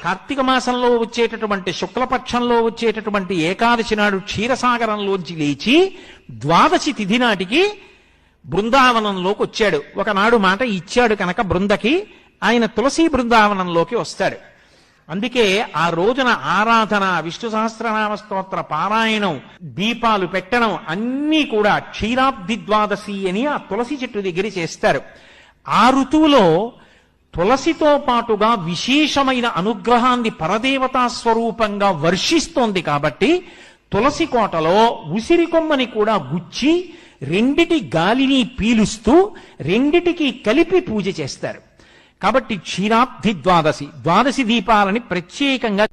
కార్తీక మాసంలో వచ్చేటటువంటి శుక్లపక్షంలో వచ్చేటటువంటి ఏకాదశి నాడు క్షీరసాగరంలోంచి లేచి ద్వాదశి తిథి నాటికి బృందావనంలోకి వచ్చాడు. ఒకనాడు మాట ఇచ్చాడు కనుక బృందకి ఆయన తులసి బృందావనంలోకి వస్తాడు. అందుకే ఆ రోజున ఆరాధన, విష్ణు సహస్రనామ స్తోత్ర పారాయణం, దీపాలు పెట్టడం అన్నీ కూడా క్షీరాబ్ది ద్వాదశి అని ఆ తులసి చెట్టు దగ్గర చేస్తారు. ఆ ఋతువులో తులసితో పాటుగా విశేషమైన అనుగ్రహాన్ని పరదేవతా స్వరూపంగా వర్షిస్తోంది కాబట్టి తులసి కోటలో ఉసిరి కొమ్మని కూడా గుచ్చి రెండిటి గాలిని పీలుస్తూ రెండిటికి కలిపి పూజ చేస్తారు. కాబట్టి క్షీరాబ్ది ద్వాదశి, ద్వాదశి దీపాలని ప్రత్యేకంగా